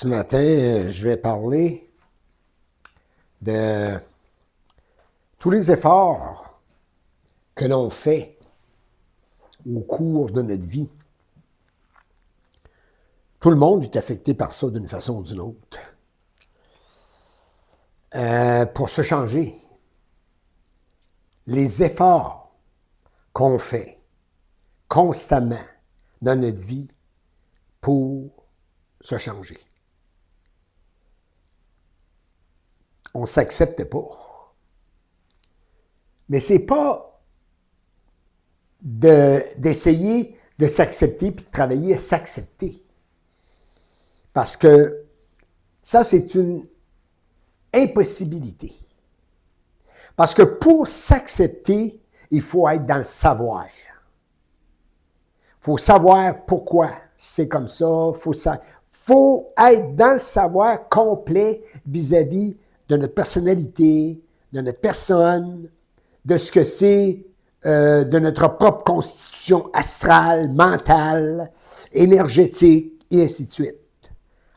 Ce matin, je vais parler de tous les efforts que l'on fait au cours de notre vie. Tout le monde est affecté par ça d'une façon ou d'une autre. Pour se changer, les efforts qu'on fait constamment dans notre vie pour se changer. On ne s'accepte pas. Mais c'est pas d'essayer de s'accepter puis de travailler à s'accepter. Parce que ça, c'est une impossibilité. Parce que pour s'accepter, il faut être dans le savoir. Il faut savoir pourquoi c'est comme ça. Faut être dans le savoir complet vis-à-vis de notre personnalité, de notre personne, de ce que c'est, de notre propre constitution astrale, mentale, énergétique, et ainsi de suite.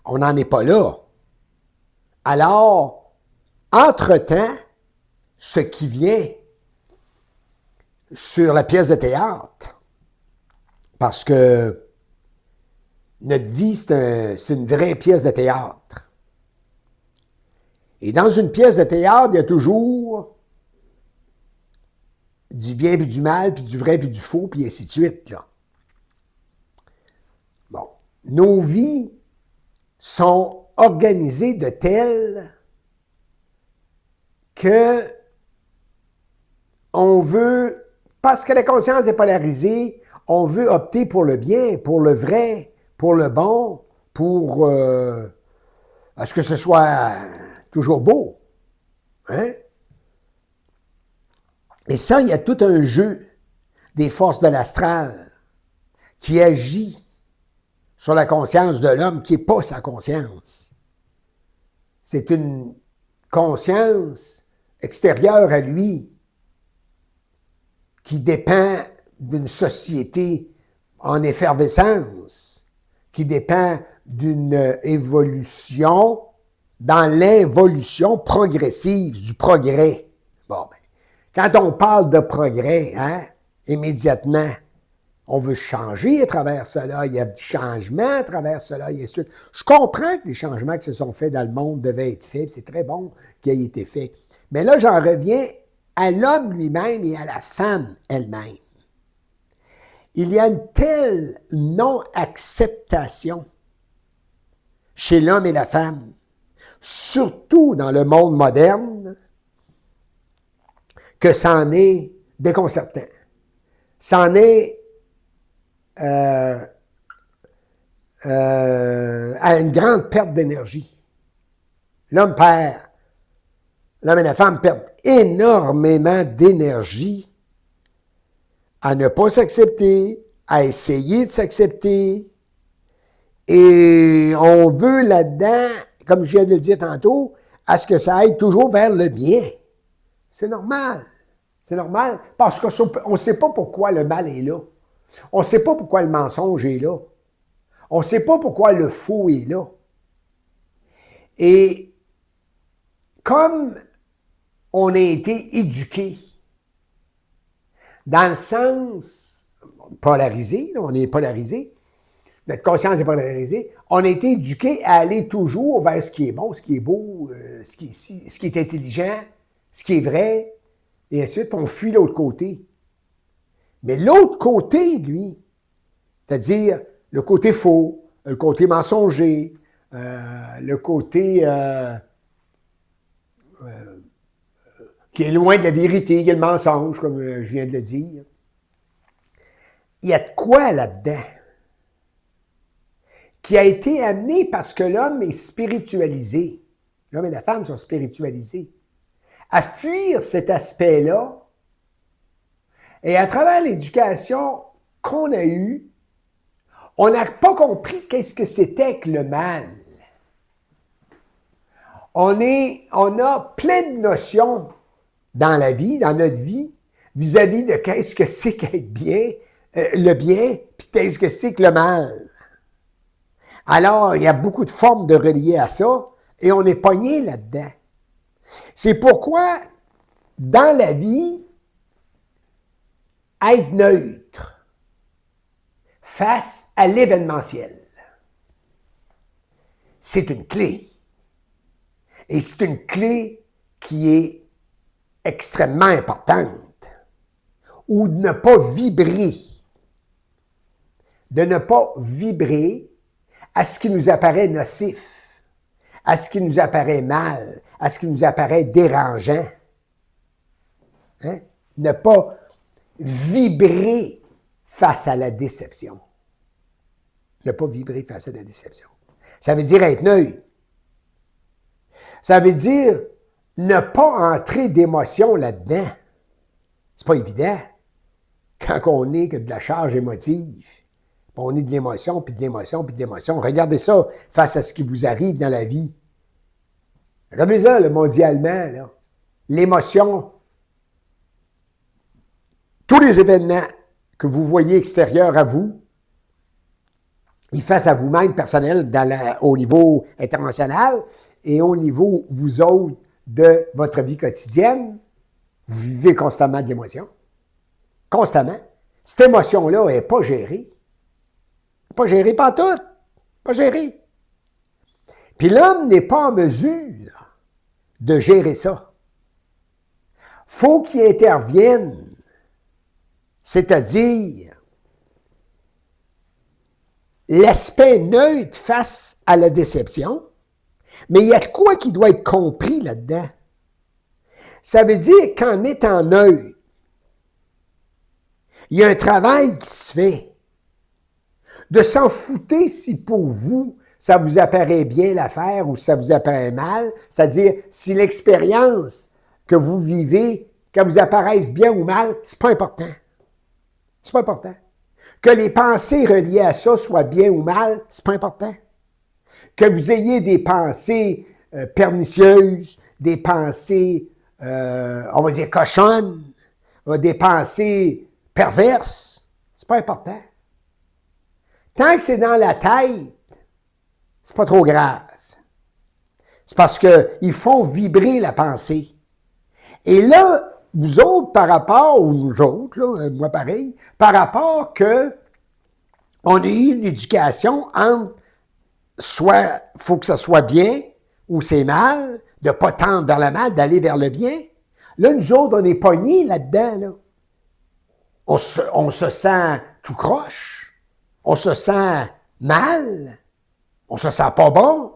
On n'en est pas là. Alors, entre-temps, ce qui vient sur la pièce de théâtre, parce que notre vie, c'est une vraie pièce de théâtre. Et dans une pièce de théâtre, il y a toujours du bien puis du mal, puis du vrai puis du faux, puis ainsi de suite, là. Bon. Nos vies sont organisées de telles que on veut, parce que la conscience est polarisée, on veut opter pour le bien, pour le vrai, pour le bon, pour à ce que ce soit toujours beau. Hein? Et ça, il y a tout un jeu des forces de l'astral qui agit sur la conscience de l'homme qui n'est pas sa conscience. C'est une conscience extérieure à lui qui dépend d'une société en effervescence, qui dépend d'une évolution dans l'involution progressive, du progrès. Bon, ben, quand on parle de progrès, hein, immédiatement, on veut changer à travers cela, il y a du changement à travers cela, et ainsi de suite. Je comprends que les changements qui se sont faits dans le monde devaient être faits, c'est très bon qu'ils aient été faits. Mais là, j'en reviens à l'homme lui-même et à la femme elle-même. Il y a une telle non-acceptation chez l'homme et la femme, surtout dans le monde moderne, que ça en est déconcertant. Ça en est à une grande perte d'énergie. L'homme et la femme perdent énormément d'énergie à ne pas s'accepter, à essayer de s'accepter. Et on veut là-dedans, comme je viens de le dire tantôt, à ce que ça aille toujours vers le bien. C'est normal. C'est normal parce qu'on ne sait pas pourquoi le mal est là. On ne sait pas pourquoi le mensonge est là. On ne sait pas pourquoi le faux est là. Et comme on a été éduqué dans le sens polarisé, on est polarisé, notre conscience est polarisée, on a été éduqué à aller toujours vers ce qui est bon, ce qui est beau, ce qui est intelligent, ce qui est vrai, et ainsi de suite, puis on fuit l'autre côté. Mais l'autre côté, lui, c'est-à-dire le côté faux, le côté mensonger, le côté qui est loin de la vérité, il y a le mensonge, comme je viens de le dire. Il y a de quoi là-dedans qui a été amené parce que l'homme est spiritualisé. L'homme et la femme sont spiritualisés. À fuir cet aspect-là, et à travers l'éducation qu'on a eue, on n'a pas compris qu'est-ce que c'était que le mal. On a plein de notions dans la vie, dans notre vie, vis-à-vis de qu'est-ce que c'est qu'être bien, le bien, puis qu'est-ce que c'est que le mal. Alors, il y a beaucoup de formes de relier à ça, et on est pogné là-dedans. C'est pourquoi, dans la vie, être neutre face à l'événementiel, c'est une clé. Et c'est une clé qui est extrêmement importante. Ou de ne pas vibrer. De ne pas vibrer à ce qui nous apparaît nocif, à ce qui nous apparaît mal, à ce qui nous apparaît dérangeant. Hein? Ne pas vibrer face à la déception. Ne pas vibrer face à la déception. Ça veut dire être neutre. Ça veut dire ne pas entrer d'émotion là-dedans. C'est pas évident. Quand on n'est que de la charge émotive, on est de l'émotion, puis de l'émotion, puis de l'émotion. Regardez ça face à ce qui vous arrive dans la vie. Regardez ça, le mondialement, là. L'émotion. Tous les événements que vous voyez extérieurs à vous, ils face à vous-même personnel au niveau international et au niveau, vous autres, de votre vie quotidienne, vous vivez constamment de l'émotion. Constamment. Cette émotion-là n'est pas gérée. Pas gérée pantoute. Pas gérée. Puis l'homme n'est pas en mesure de gérer ça. Faut qu'il intervienne. C'est-à-dire l'aspect neutre face à la déception, mais il y a de quoi qui doit être compris là-dedans. Ça veut dire qu'en étant neutre, il y a un travail qui se fait. De s'en foutre si pour vous, ça vous apparaît bien l'affaire ou ça vous apparaît mal, c'est-à-dire si l'expérience que vous vivez, qu'elle vous apparaisse bien ou mal, c'est pas important. C'est pas important. Que les pensées reliées à ça soient bien ou mal, c'est pas important. Que vous ayez des pensées pernicieuses, des pensées, on va dire cochonnes, des pensées perverses, c'est pas important. Tant que c'est dans la tête, c'est pas trop grave. C'est parce qu'ils font vibrer la pensée. Et là, vous autres, par rapport, ou nous autres, là, moi pareil, par rapport que on ait eu une éducation entre soit, faut que ça soit bien, ou c'est mal, de ne pas tendre vers le mal, d'aller vers le bien. Là, nous autres, on est pognés là-dedans, là. On se sent tout croche, on se sent mal, on se sent pas bon,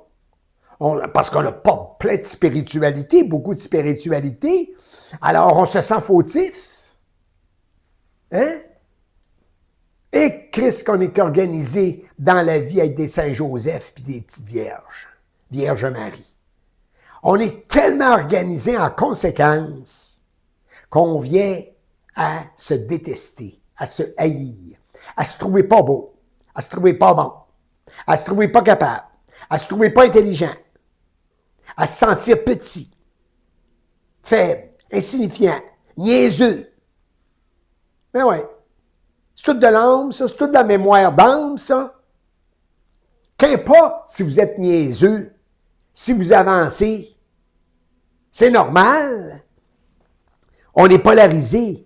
parce qu'on a pas plein de spiritualité, beaucoup de spiritualité, alors on se sent fautif. Hein? Et Christ qu'on est organisé dans la vie avec des Saint-Joseph puis des petites vierges, Vierge Marie. On est tellement organisé en conséquence qu'on vient à se détester, à se haïr, à se trouver pas beau, à se trouver pas bon, à se trouver pas capable, à se trouver pas intelligent, à se sentir petit, faible, insignifiant, niaiseux. Mais ouais, c'est tout de l'âme, ça, c'est tout de la mémoire d'âme, ça. Qu'importe si vous êtes niaiseux, si vous avancez, c'est normal. On est polarisé,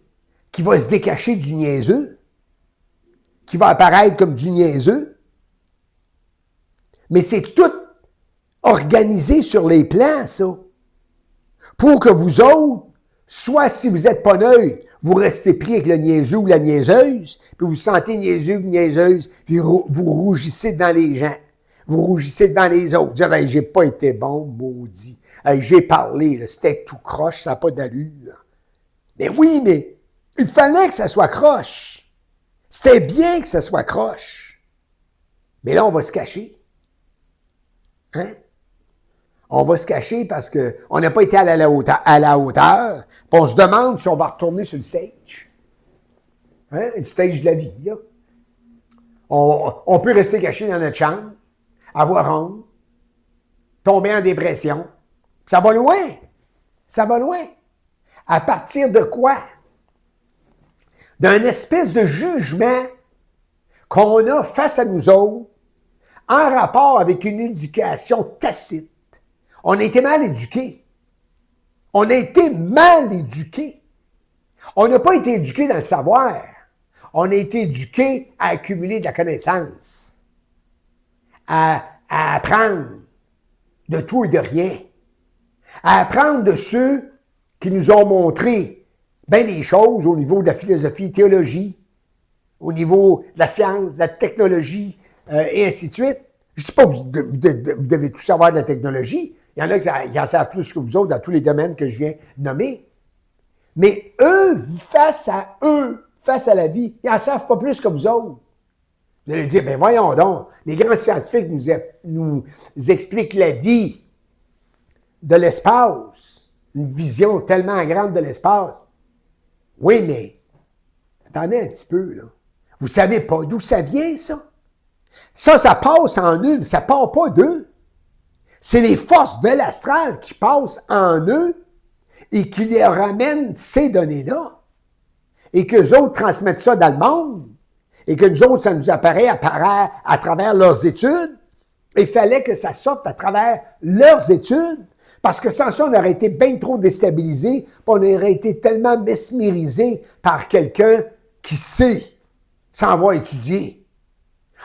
qui va se décacher du niaiseux, qui va apparaître comme du niaiseux. Mais c'est tout organisé sur les plans, ça. Pour que vous autres, soit si vous n'êtes pas neutre, vous restez pris avec le niaiseux ou la niaiseuse, puis vous vous sentez niaiseux ou niaiseuse, puis vous rougissez devant les gens. Vous rougissez devant les autres. Dire, hey, j'ai pas été bon, maudit. Hey, j'ai parlé, là, c'était tout croche, ça n'a pas d'allure. Mais oui, mais il fallait que ça soit croche. C'était bien que ça soit croche. Mais là, on va se cacher. Hein? On va se cacher parce qu'on n'a pas été à la hauteur. Puis on se demande si on va retourner sur le stage. Hein? Le stage de la vie, là. On peut rester caché dans notre chambre, avoir honte, tomber en dépression. Ça va loin. Ça va loin. À partir de quoi? D'un espèce de jugement qu'on a face à nous autres en rapport avec une éducation tacite. On a été mal éduqués. On a été mal éduqués. On n'a pas été éduqués dans le savoir. On a été éduqués à accumuler de la connaissance, à apprendre de tout et de rien, à apprendre de ceux qui nous ont montré bien des choses au niveau de la philosophie, théologie, au niveau de la science, de la technologie, et ainsi de suite. Je ne dis pas que vous devez tout savoir de la technologie. Il y en a qui en savent plus que vous autres dans tous les domaines que je viens de nommer. Mais eux, face à la vie, ils n'en savent pas plus que vous autres. Vous allez dire, ben voyons donc, les grands scientifiques nous expliquent la vie de l'espace, une vision tellement grande de l'espace. Oui, mais attendez un petit peu, là. Vous ne savez pas d'où ça vient, ça? Ça passe en eux, mais ça ne part pas d'eux. C'est les forces de l'astral qui passent en eux et qui leur ramènent ces données-là. Et qu'eux autres transmettent ça dans le monde. Et que nous autres, ça nous apparaît à travers leurs études. Il fallait que ça sorte à travers leurs études. Parce que sans ça, on aurait été bien trop déstabilisé, puis on aurait été tellement mesmérisé par quelqu'un qui sait, sans avoir étudié.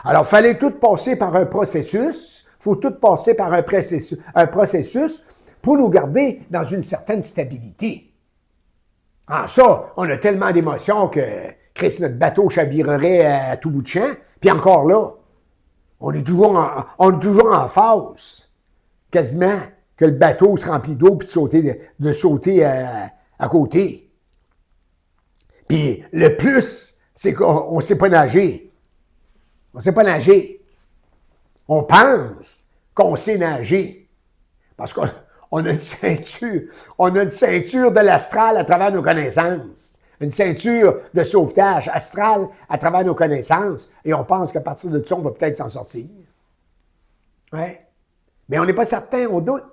Alors, il fallait tout passer par un processus. Il faut tout passer par un processus pour nous garder dans une certaine stabilité. En ça, on a tellement d'émotions que Christ, notre bateau chavirerait à tout bout de champ. Puis encore là, on est toujours en phase, quasiment, que le bateau se remplit d'eau puis de sauter à côté. Puis le plus, c'est qu'on ne sait pas nager. On ne sait pas nager. On pense qu'on sait nager. Parce qu'on a une ceinture. On a une ceinture de l'astral à travers nos connaissances. Une ceinture de sauvetage astral à travers nos connaissances. Et on pense qu'à partir de ça, on va peut-être s'en sortir. Ouais. Mais on n'est pas certain, on doute.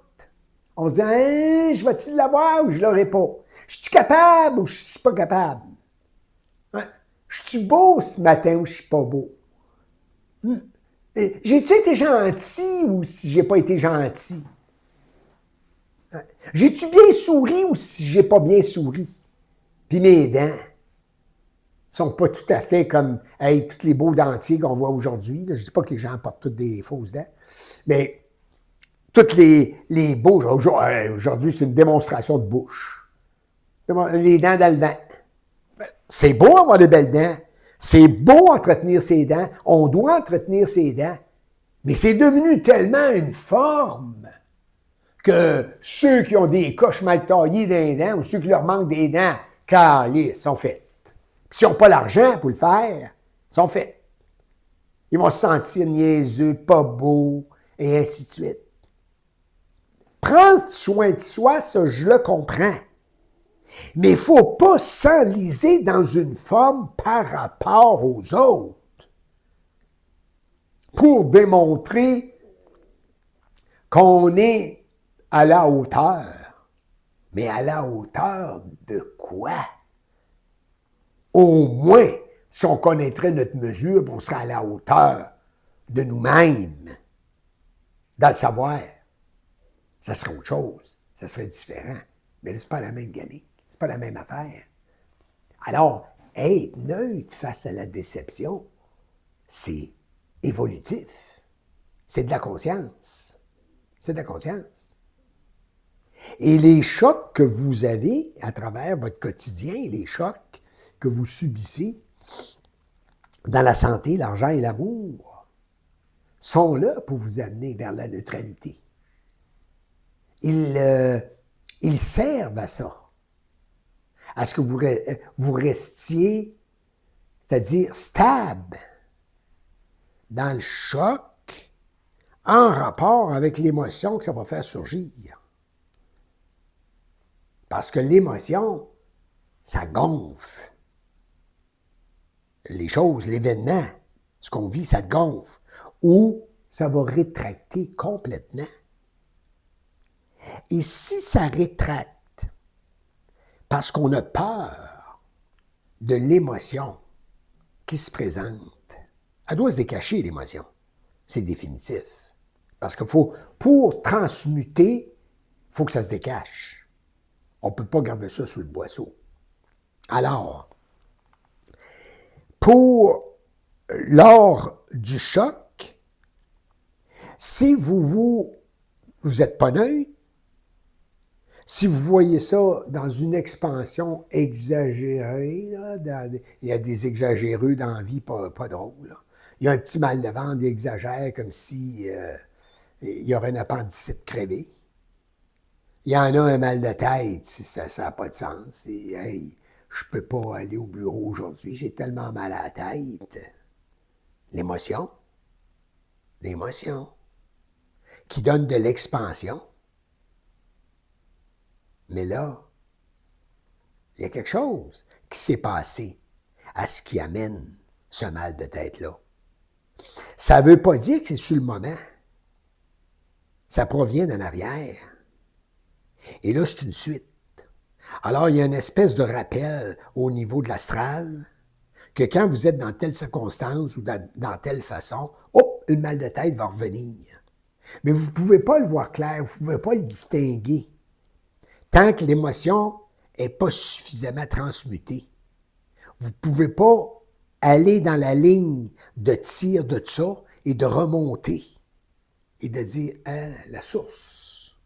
On se dit, hein, je vais-tu l'avoir ou je ne l'aurai pas? Je suis capable ou je ne suis pas capable? Ouais. Je suis beau ce matin ou je ne suis pas beau? J'ai-tu été gentil ou si j'ai pas été gentil? J'ai-tu bien souri ou si j'ai pas bien souri? Puis mes dents sont pas tout à fait comme tous les beaux dentiers qu'on voit aujourd'hui. Je dis pas que les gens portent toutes des fausses dents, mais tous les beaux, aujourd'hui, c'est une démonstration de bouche. Les dents dans le vent. C'est beau avoir de belles dents. C'est beau entretenir ses dents. On doit entretenir ses dents. Mais c'est devenu tellement une forme que ceux qui ont des coches mal taillées dans les dents ou ceux qui leur manquent des dents, calices, sont faits. S'ils n'ont pas l'argent pour le faire, ils sont faits. Ils vont se sentir niaiseux, pas beaux, et ainsi de suite. Prendre soin de soi, ça, je le comprends. Mais il ne faut pas s'enliser dans une forme par rapport aux autres pour démontrer qu'on est à la hauteur. Mais à la hauteur de quoi? Au moins, si on connaîtrait notre mesure, on serait à la hauteur de nous-mêmes, dans le savoir. Ça serait autre chose, ça serait différent. Mais là, ce n'est pas la même gamique, c'est pas la même affaire. Alors, être neutre face à la déception, c'est évolutif. C'est de la conscience. C'est de la conscience. Et les chocs que vous avez à travers votre quotidien, les chocs que vous subissez dans la santé, l'argent et l'amour, sont là pour vous amener vers la neutralité. Ils servent à ça, à ce que vous restiez, c'est-à-dire stable, dans le choc, en rapport avec l'émotion que ça va faire surgir. Parce que l'émotion, ça gonfle. Les choses, l'événement, ce qu'on vit, ça gonfle. Ou ça va rétracter complètement. Et si ça rétracte, parce qu'on a peur de l'émotion qui se présente, elle doit se décacher, l'émotion. c'est définitif. Parce que pour transmuter, il faut que ça se décache. On ne peut pas garder ça sous le boisseau. Alors, lors du choc, si vous êtes pas neutre, si vous voyez ça dans une expansion exagérée, là, il y a des exagéreux dans la vie, pas drôle. Là. Il y a un petit mal de ventre, il exagère comme si il y aurait un appendicite crevé. Il y en a un mal de tête, ça n'a pas de sens. Et, hey, je peux pas aller au bureau aujourd'hui, j'ai tellement mal à la tête. L'émotion, qui donne de l'expansion. Mais là, il y a quelque chose qui s'est passé à ce qui amène ce mal de tête-là. Ça ne veut pas dire que c'est sur le moment. Ça provient d'en arrière. Et là, c'est une suite. Alors, il y a une espèce de rappel au niveau de l'astral que quand vous êtes dans telle circonstance ou dans telle façon, hop, une mal de tête va revenir. Mais vous ne pouvez pas le voir clair, vous ne pouvez pas le distinguer tant que l'émotion n'est pas suffisamment transmutée. Vous ne pouvez pas aller dans la ligne de tir de ça et de remonter et de dire « Ah, la source ».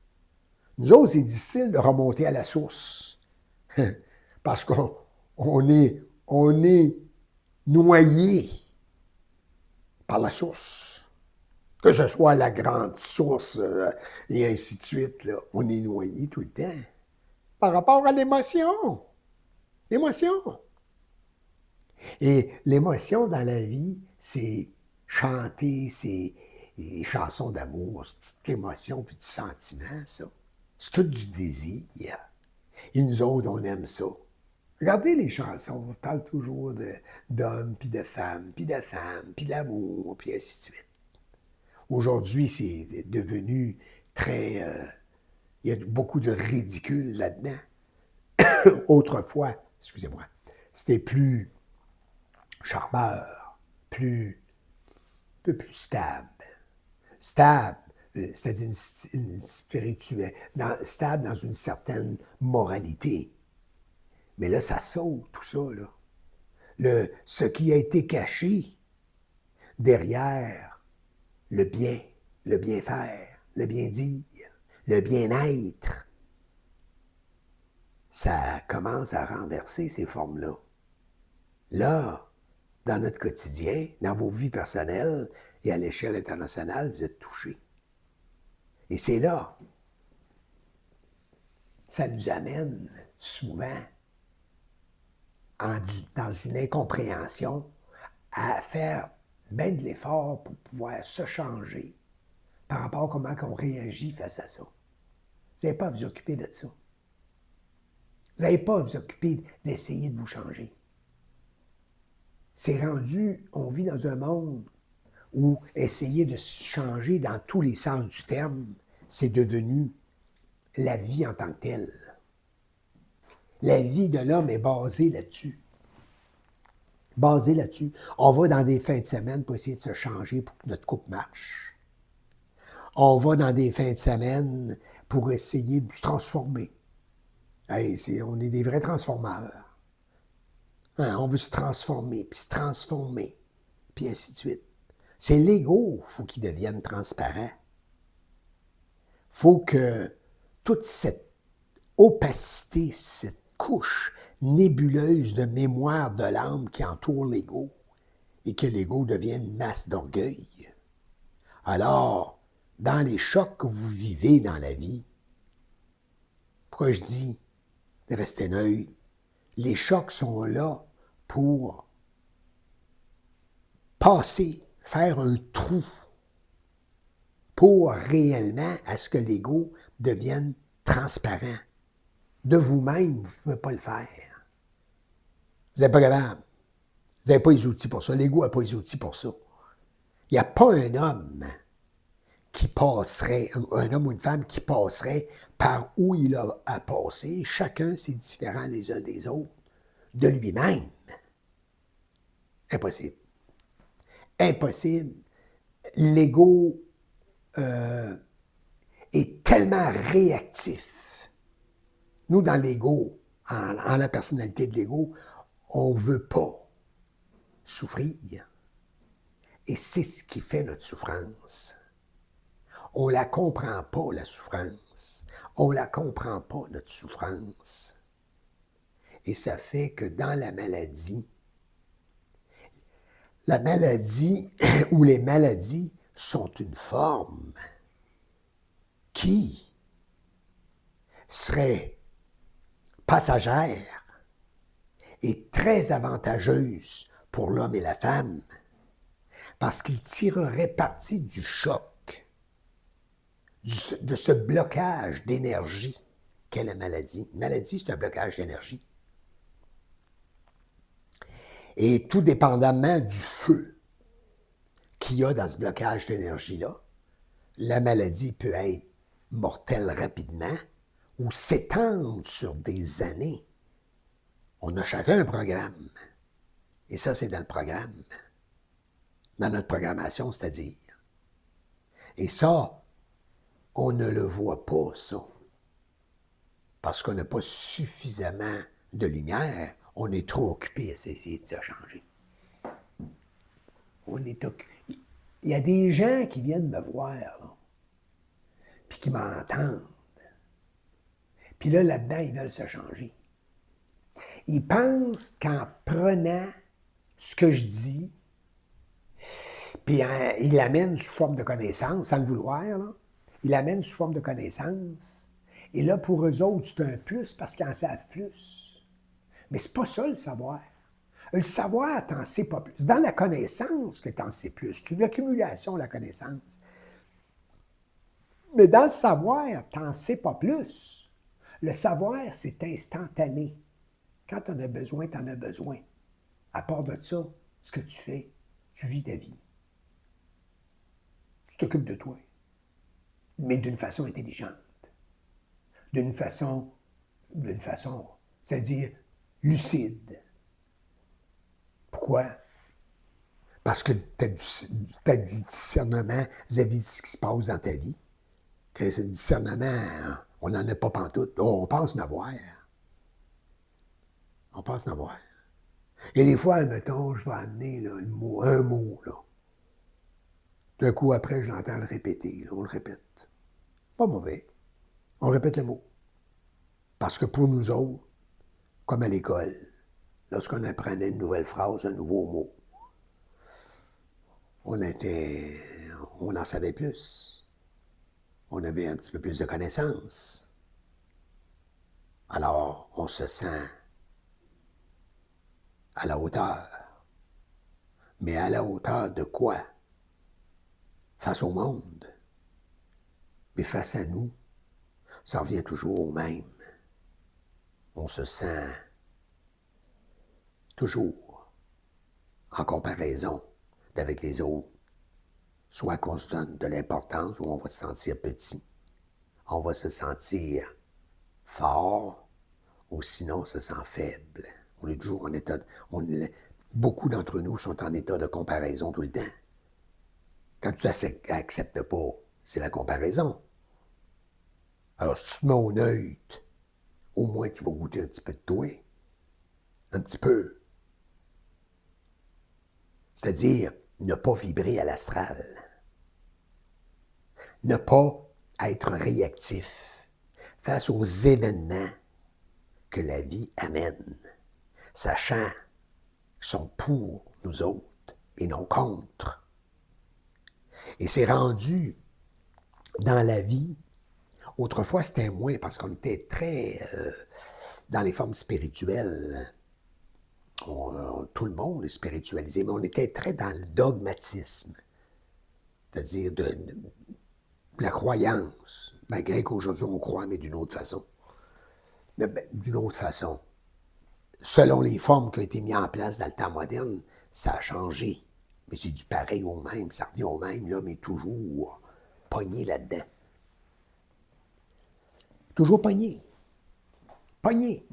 Nous autres, c'est difficile de remonter à la source parce qu'on est noyé par la source. Que ce soit la grande source et ainsi de suite, là, on est noyé tout le temps par rapport à l'émotion. L'émotion. Et l'émotion dans la vie, c'est chanter, c'est les chansons d'amour, c'est toute l'émotion puis du sentiment, ça. C'est tout du désir. Et nous autres, on aime ça. Regardez les chansons, on parle toujours d'hommes, puis de femmes, puis de l'amour, puis ainsi de suite. Aujourd'hui, c'est devenu très... il y a beaucoup de ridicule là-dedans. Autrefois, excusez-moi, c'était plus charmeur, un peu plus stable. Stable, c'est-à-dire une spirituelle, stable dans une certaine moralité. Mais là, ça saute, tout ça, là. Ce qui a été caché derrière le bien faire, le bien dire, le bien-être, ça commence à renverser ces formes-là. Là, dans notre quotidien, dans vos vies personnelles et à l'échelle internationale, vous êtes touchés. Et c'est là, ça nous amène souvent dans une incompréhension à faire bien de l'effort pour pouvoir se changer par rapport à comment on réagit face à ça. Vous n'avez pas à vous occuper de ça. Vous n'avez pas à vous occuper d'essayer de vous changer. C'est rendu, on vit dans un monde où essayer de se changer dans tous les sens du terme, c'est devenu la vie en tant que telle. La vie de l'homme est basée là-dessus. Basée là-dessus. On va dans des fins de semaine pour essayer de se changer pour que notre couple marche. On va dans des fins de semaine pour essayer de se transformer. Hey, on est des vrais transformeurs. Hein, on veut se transformer, puis ainsi de suite. C'est l'ego, il faut qu'il devienne transparent. Il faut que toute cette opacité, cette couche nébuleuse de mémoire de l'âme qui entoure l'ego, et que l'ego devienne une masse d'orgueil. Alors, dans les chocs que vous vivez dans la vie, pourquoi je dis de rester neutre? Les chocs sont là pour passer, faire un trou, pour réellement à ce que l'ego devienne transparent. De vous-même, vous ne pouvez pas le faire. Vous n'êtes pas capable. Vous n'avez pas les outils pour ça. L'ego n'a pas les outils pour ça. Il n'y a pas un homme qui passerait, un homme ou une femme qui passerait par où il a à passer. Chacun, c'est différent les uns des autres, de lui-même. Impossible. Impossible. l'ego est tellement réactif. Nous, dans l'ego, en la personnalité de l'ego, on ne veut pas souffrir. Et c'est ce qui fait notre souffrance. On ne la comprend pas, la souffrance. On ne la comprend pas, notre souffrance. Et ça fait que dans la maladie ou les maladies sont une forme qui serait passagère et très avantageuse pour l'homme et la femme parce qu'ils tireraient parti du choc, de ce blocage d'énergie qu'est la maladie. Une maladie, c'est un blocage d'énergie. Et tout dépendamment du feu qu'il y a dans ce blocage d'énergie-là, la maladie peut être mortelle rapidement ou s'étendre sur des années. On a chacun un programme. Et ça, c'est dans le programme. Dans notre programmation, c'est-à-dire. Et ça, on ne le voit pas, ça. Parce qu'on n'a pas suffisamment de lumière. On est trop occupé à essayer de se changer. On est occupé. Il y a des gens qui viennent me voir, là, puis qui m'entendent. Puis là, là-dedans, ils veulent se changer. Ils pensent qu'en prenant ce que je dis, puis ils l'amènent sous forme de connaissance, sans le vouloir, là. Ils l'amènent sous forme de connaissance. Et là, pour eux autres, c'est un plus parce qu'ils en savent plus. Mais c'est pas ça, le savoir. Le savoir, t'en sais pas plus. C'est dans la connaissance que t'en sais plus. C'est une accumulation, la connaissance. Mais dans le savoir, t'en sais pas plus. Le savoir, c'est instantané. Quand t'en as besoin, t'en as besoin. À part de ça, ce que tu fais, tu vis ta vie. Tu t'occupes de toi. Mais d'une façon intelligente. D'une façon, c'est-à-dire lucide. Pourquoi? Parce que tu as du discernement vis-à-vis de ce qui se passe dans ta vie. Que ce discernement, on n'en a pas pantoute. On pense en avoir. On pense en avoir. Et des fois, mettons, je vais amener là, un mot. Là. D'un coup, après, je l'entends le répéter. Là, on le répète. Pas mauvais. On répète le mot. Parce que pour nous autres, comme à l'école, lorsqu'on apprenait une nouvelle phrase, un nouveau mot, on en savait plus. On avait un petit peu plus de connaissances. Alors, on se sent à la hauteur. Mais à la hauteur de quoi? Face au monde. Mais face à nous, ça revient toujours au même. On se sent toujours en comparaison avec les autres. Soit qu'on se donne de l'importance ou on va se sentir petit. On va se sentir fort ou sinon on se sent faible. On est toujours en état beaucoup d'entre nous sont en état de comparaison tout le temps. Quand tu n'acceptes pas, c'est la comparaison. Alors, si tu te mets au neutre, au moins tu vas goûter un petit peu de toi. Un petit peu. C'est-à-dire, ne pas vibrer à l'astral. Ne pas être réactif face aux événements que la vie amène, sachant qu'ils sont pour nous autres et non contre. Et c'est rendu dans la vie. Autrefois, c'était moins parce qu'on était très dans les formes spirituelles. Tout le monde est spiritualisé, mais on était très dans le dogmatisme, c'est-à-dire de la croyance, malgré qu'aujourd'hui on croit, mais d'une autre façon. D'une autre façon. Selon les formes qui ont été mises en place dans le temps moderne, ça a changé. Mais c'est du pareil au même, ça revient au même, là, mais toujours pogné là-dedans. Toujours pogné. Pogné.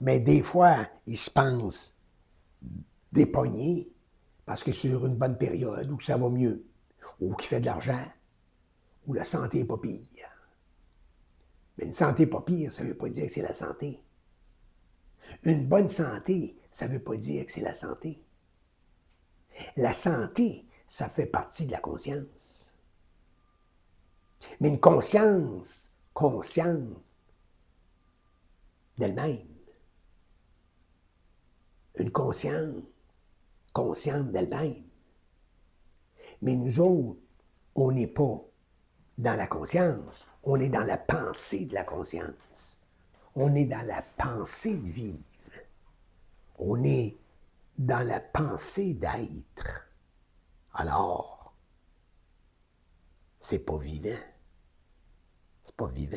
Mais des fois, ils se pensent des poignées parce que sur une bonne période où ça va mieux. ou qui fait de l'argent, ou la santé n'est pas pire. Mais une santé pas pire, ça ne veut pas dire que c'est la santé. Une bonne santé, ça ne veut pas dire que c'est la santé. La santé, ça fait partie de la conscience. Mais une conscience consciente d'elle-même. Une conscience consciente d'elle-même. Mais nous autres, on n'est pas dans la conscience, on est dans la pensée de la conscience. On est dans la pensée de vivre. On est dans la pensée d'être. Alors, c'est pas vivant. C'est pas vivant.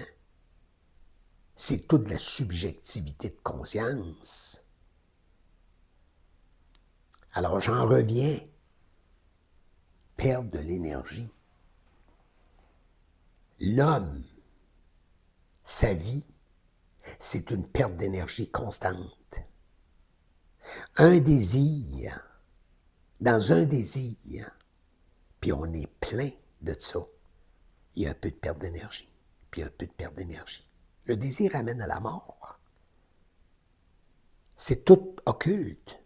C'est toute la subjectivité de conscience. Alors, j'en reviens. Perdre de l'énergie. L'homme, sa vie, c'est une perte d'énergie constante. Un désir, dans un désir, puis on est plein de ça, il y a un peu de perte d'énergie, puis un peu de perte d'énergie. Le désir amène à la mort. C'est tout occulte.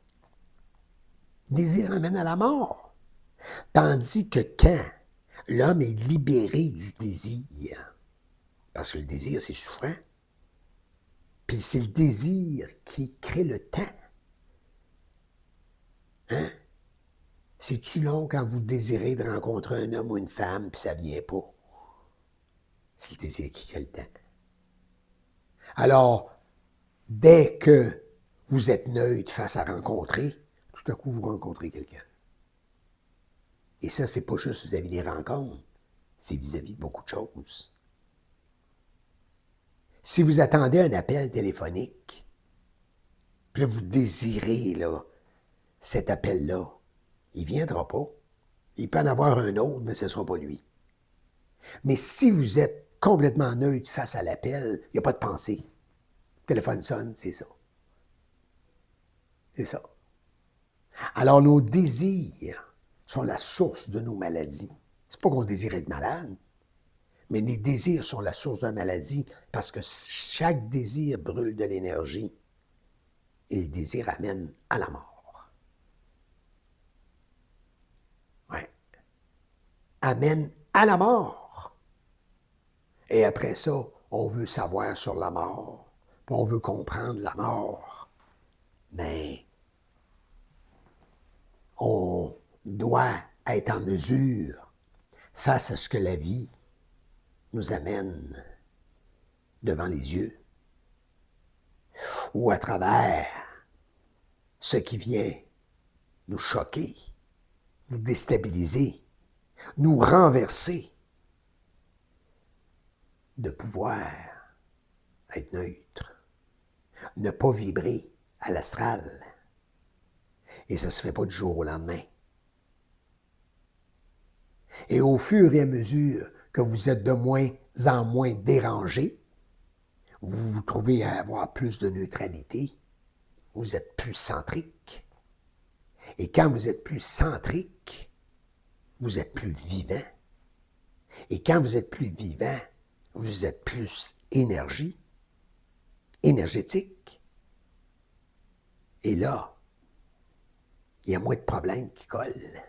Le désir amène à la mort. Tandis que quand l'homme est libéré du désir, parce que le désir, c'est souffrant, puis c'est le désir qui crée le temps. Hein? C'est-tu long quand vous désirez de rencontrer un homme ou une femme, puis ça ne vient pas? C'est le désir qui crée le temps. Alors, dès que vous êtes neutre face à rencontrer, tout à coup, vous rencontrez quelqu'un. Et ça, c'est pas juste vis-à-vis des rencontres, c'est vis-à-vis de beaucoup de choses. Si vous attendez un appel téléphonique, puis là, vous désirez là, cet appel-là, il ne viendra pas. Il peut en avoir un autre, mais ce ne sera pas lui. Mais si vous êtes complètement neutre face à l'appel, il n'y a pas de pensée. Le téléphone sonne, c'est ça. C'est ça. Alors, nos désirs sont la source de nos maladies. C'est pas qu'on désire être malade, mais les désirs sont la source de la maladie parce que chaque désir brûle de l'énergie et le désir amène à la mort. Ouais. Amène à la mort. Et après ça, on veut savoir sur la mort, puis on veut comprendre la mort. Mais on doit être en mesure, face à ce que la vie nous amène devant les yeux, ou à travers ce qui vient nous choquer, nous déstabiliser, nous renverser, de pouvoir être neutre, ne pas vibrer à l'astral. Et ça ne se fait pas du jour au lendemain. Et au fur et à mesure que vous êtes de moins en moins dérangé, vous vous trouvez à avoir plus de neutralité, vous êtes plus centrique. Et quand vous êtes plus centrique, vous êtes plus vivant. Et quand vous êtes plus vivant, vous êtes plus énergétique. Et là, il y a moins de problèmes qui collent.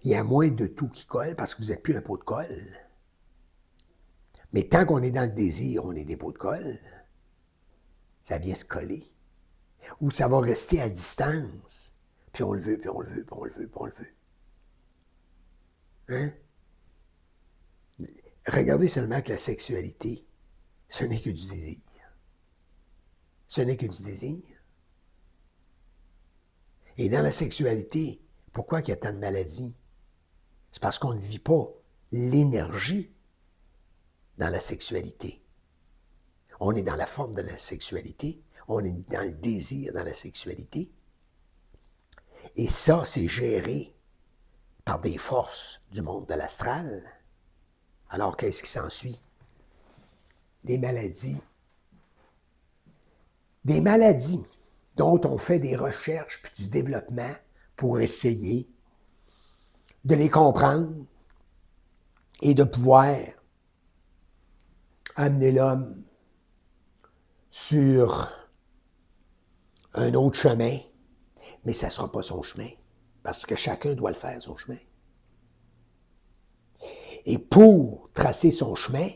Il y a moins de tout qui colle parce que vous n'êtes plus un pot de colle. Mais tant qu'on est dans le désir, on est des pots de colle. Ça vient se coller. Ou ça va rester à distance. Puis on le veut, puis on le veut, puis on le veut, puis on le veut. Hein? Regardez seulement que la sexualité, ce n'est que du désir. Ce n'est que du désir. Et dans la sexualité, pourquoi il y a tant de maladies? C'est parce qu'on ne vit pas l'énergie dans la sexualité. On est dans la forme de la sexualité, on est dans le désir dans la sexualité. Et ça, c'est géré par des forces du monde de l'astral. Alors, qu'est-ce qui s'ensuit? Des maladies. Des maladies dont on fait des recherches puis du développement pour essayer de les comprendre et de pouvoir amener l'homme sur un autre chemin, mais ça ne sera pas son chemin, parce que chacun doit le faire, son chemin. Et pour tracer son chemin,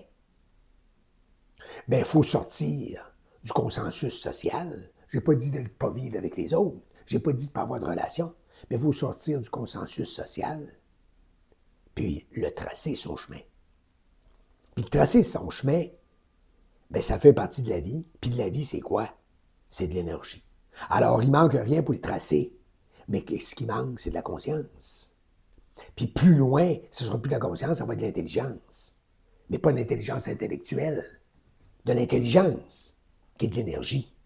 il faut sortir du consensus social. Je n'ai pas dit de ne pas vivre avec les autres, je n'ai pas dit de ne pas avoir de relation, mais il faut sortir du consensus social, puis le tracer son chemin. Puis tracer son chemin, ça fait partie de la vie. Puis de la vie, c'est quoi? C'est de l'énergie. Alors, il ne manque rien pour le tracer. Mais ce qui manque, c'est de la conscience. Puis plus loin, ce ne sera plus de la conscience, ça va être de l'intelligence. Mais pas de l'intelligence intellectuelle. De l'intelligence, qui est de l'énergie.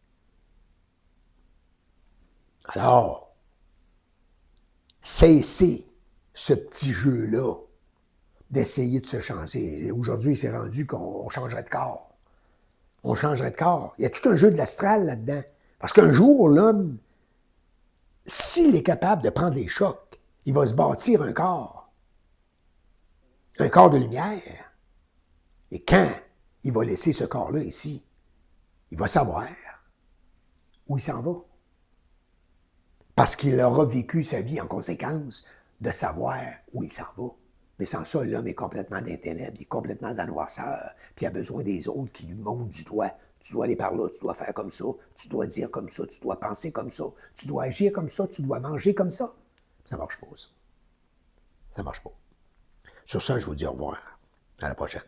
Alors, cessez ce petit jeu-là d'essayer de se changer. Aujourd'hui, c'est rendu qu'on changerait de corps. On changerait de corps. Il y a tout un jeu de l'astral là-dedans. Parce qu'un jour, l'homme, s'il est capable de prendre les chocs, il va se bâtir un corps de lumière. Et quand il va laisser ce corps-là ici, il va savoir où il s'en va. Parce qu'il aura vécu sa vie en conséquence de savoir où il s'en va. Mais sans ça, l'homme est complètement dans les ténèbres, il est complètement dans la noirceur, puis il a besoin des autres qui lui montrent du doigt. Tu dois aller par là, tu dois faire comme ça, tu dois dire comme ça, tu dois penser comme ça, tu dois agir comme ça, tu dois manger comme ça. Ça marche pas, ça. Ça marche pas. Sur ça, je vous dis au revoir. À la prochaine.